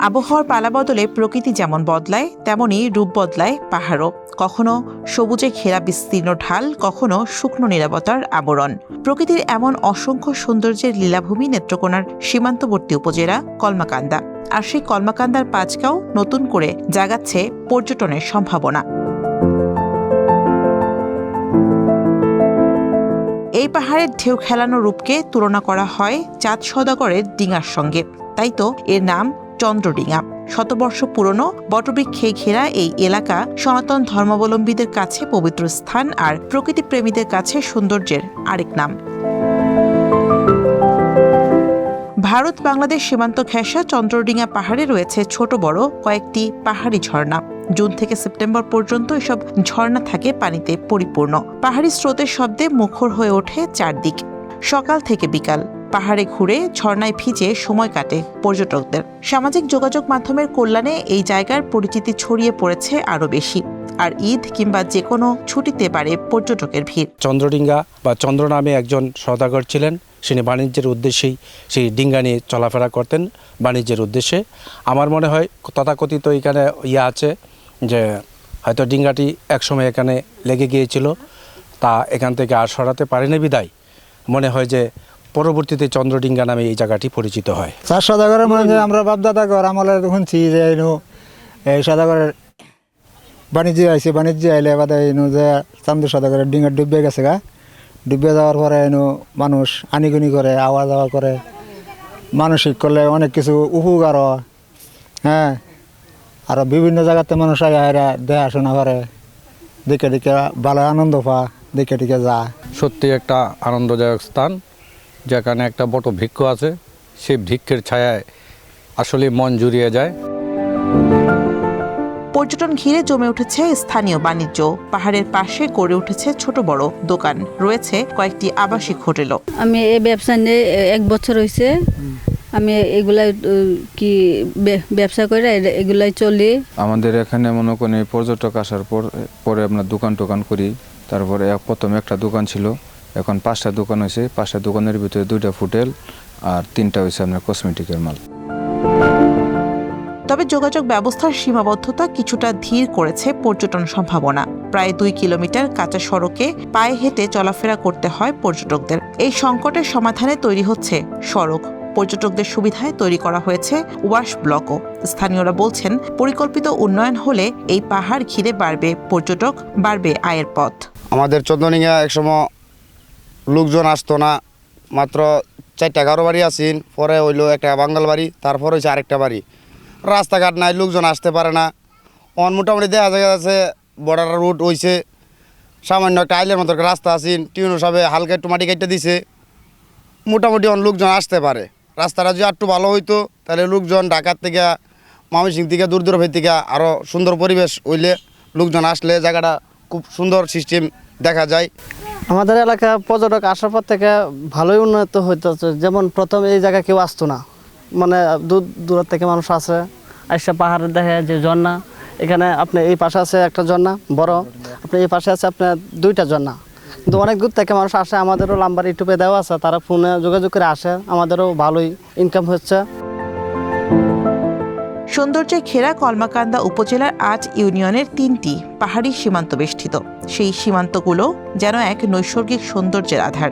আবহাওয়ার পালাবদলে প্রকৃতি যেমন বদলায়, তেমনি রূপ বদলায় পাহাড়ও। কখনো সবুজে ঘেরা বিস্তীর্ণ ঢাল, কখনো শুকনো নীরবতার আবরণ। প্রকৃতির এমন অসংখ্য সৌন্দর্যের লীলাভূমি নেত্রকোনার সীমান্তবর্তী উপজেলা কলমাকান্দা। আর সেই কলমাকান্দার পাঁচগাঁও নতুন করে জাগাচ্ছে পর্যটনের সম্ভাবনা। এই পাহাড়ের ঢেউ খেলানো রূপকে তুলনা করা হয় চাঁদ সওদাগরের ডিঙার সঙ্গে। তাই তো এর নাম চন্দ্রডিঙা। শতবর্ষ পুরনো বটবৃক্ষে ঘেরা এই এলাকা সনাতন ধর্মাবলম্বীদের কাছে পবিত্র স্থান, আর প্রকৃতিপ্রেমীদের কাছে সৌন্দর্যের আরেক নাম। ভারত বাংলাদেশ সীমান্ত ঘেঁষা চন্দ্রডিঙা পাহাড়ে রয়েছে ছোট বড় কয়েকটি পাহাড়ি ঝর্ণা। জুন থেকে সেপ্টেম্বর পর্যন্ত এসব ঝর্ণা থাকে পানিতে পরিপূর্ণ। পাহাড়ি স্রোতের শব্দে মুখর হয়ে ওঠে চারদিক। সকাল থেকে বিকাল পাহাড়ে ঘুরে ঝর্ণায় ভিজে সময় কাটে পর্যটকদের। সামাজিক যোগাযোগ মাধ্যমের কল্যাণে এই জায়গার পরিচিতি ছড়িয়ে পড়েছে আরও বেশি। আর ঈদ কিংবা যে কোনো ছুটিতে বাড়ে পর্যটকের ভিড়। চন্দ্রডিঙ্গা বা চন্দ্র নামে একজন সওদাগর ছিলেন। তিনি বাণিজ্যের উদ্দেশ্যেই সেই ডিঙ্গা নিয়ে চলাফেরা করতেন বাণিজ্যের উদ্দেশ্যে। আমার মনে হয় তথাকথিত এখানে আছে যে হয়তো ডিঙ্গাটি একসময় এখানে লেগে গিয়েছিল, তা এখান থেকে আর সরাতে পারেনি বিদায় মনে হয় যে পরবর্তীতে চন্দ্রডিঙ্গা নামে এই জায়গাটি পরিচিত হয়। চার সওদাগরের মধ্যে আমরা বাপদাদা ঘর আমলে শুনছি যে এই সওদাগরের বাণিজ্য আইসে, বাণিজ্য আইলে বাদে যে চান্দু সওদাগরের ডিঙ্গা ডুবে গেছে গা। ডুবে যাওয়ার পরে মানুষ আনিগুনি করে, আওয়া যাওয়া করে, মানসিক করলে অনেক কিছু উপকার হয়। হ্যাঁ, আর বিভিন্ন জায়গাতে মানুষ আয়া দেখাশোনা করে, দেখে দেখে ভালো আনন্দ পা, দেখে দেখে যায়। সত্যি একটা আনন্দদায়ক স্থান, যেখানে একটা বট বৃক্ষ আছে। সেই বৃক্ষের ছায়ায় আসলে মন জুড়িয়ে যায়। পর্যটন ঘিরে জমে উঠেছে স্থানীয় বাণিজ্য। পাহাড়ের পাশে গড়ে উঠেছে ছোট বড় দোকান, রয়েছে কয়েকটি আবাসিক হোটেলও। আমি এই ব্যবসা নিয়ে 1 বছর হয়েছে। আমি এগুলাই ব্যবসা করে এগুলাই চলি। আমাদের এখানে মনে করেন পর্যটক আসার পরে আমরা দোকান করি। তারপরে প্রথমে একটা দোকান ছিল, এখন 5টা দোকান হয়েছে। 5টা দোকানের ভিতরে 2টা হোটেল আর 3টা হয়েছে আপনার কসমেটিকের মাল। তবে যোগাযোগ ব্যবস্থার সীমাবদ্ধতা কিছুটা ধীর করেছে পর্যটন সম্ভাবনা। প্রায় 2 কিলোমিটার কাঁচা সড়কে পায়ে হেঁটে চলাফেরা করতে হয় পর্যটকদের। এই সংকটের সমাধানে তৈরি হচ্ছে সড়ক। পর্যটকদের সুবিধায় তৈরি করা হয়েছে ওয়াশ ব্লকও। স্থানীয়রা বলছেন, পরিকল্পিত উন্নয়ন হলে এই পাহাড় ঘিরে বাড়বে পর্যটক, বাড়বে আয়ের পথ। আমাদের চন্দ্রডিঙ্গা একসময় লোকজন আসতো না, মাত্র 4টা ঘর বাড়ি আসেন, পরে হইলো একটা বাঙ্গাল বাড়ি, তারপর হয়েছে আরেকটা বাড়ি। রাস্তাঘাট নাই, লোকজন আসতে পারে না। মোটামুটি দেখা যাচ্ছে বর্ডার রুট হয়েছে, সামান্য একটা আইলের মতো রাস্তা আসেন, টিউনো সবে হালকা একটু মাটি কেটে দিছে, মোটামুটি লোকজন আসতে পারে। রাস্তাটা যদি একটু ভালো হইতো তাহলে লোকজন ঢাকার থেকে, ময়মনসিংহ থেকে, দূর থেকে আরও সুন্দর পরিবেশ হইলে লোকজন আসলে জায়গাটা খুব সুন্দর সিস্টেম দেখা যায়। আমাদের এলাকা পর্যটক আসার পর থেকে ভালোই উন্নত হইতেছে। যেমন প্রথম এই জায়গায় কেউ আসতো না, মানে দূর থেকে মানুষ আসে, আসে পাহাড়ে দেখে যে ঝর্ণা। এখানে আপনি এই পাশে আছে একটা ঝর্ণা বড়, আপনি এই পাশে আছে আপনার 2টা ঝর্ণা। কিন্তু অনেক দূর থেকে মানুষ আসে, আমাদেরও নাম্বার ইউটিউবে দেওয়া আছে, তারা ফোনে যোগাযোগ করে আসে, আমাদেরও ভালোই ইনকাম হচ্ছে। সৌন্দর্যে ঘেরা কলমাকান্দা উপজেলার 8 ইউনিয়নের 3টি পাহাড়ি সীমান্ত বেষ্টিত। সেই সীমান্তগুলো যেন এক নৈসর্গিক সৌন্দর্যের আধার।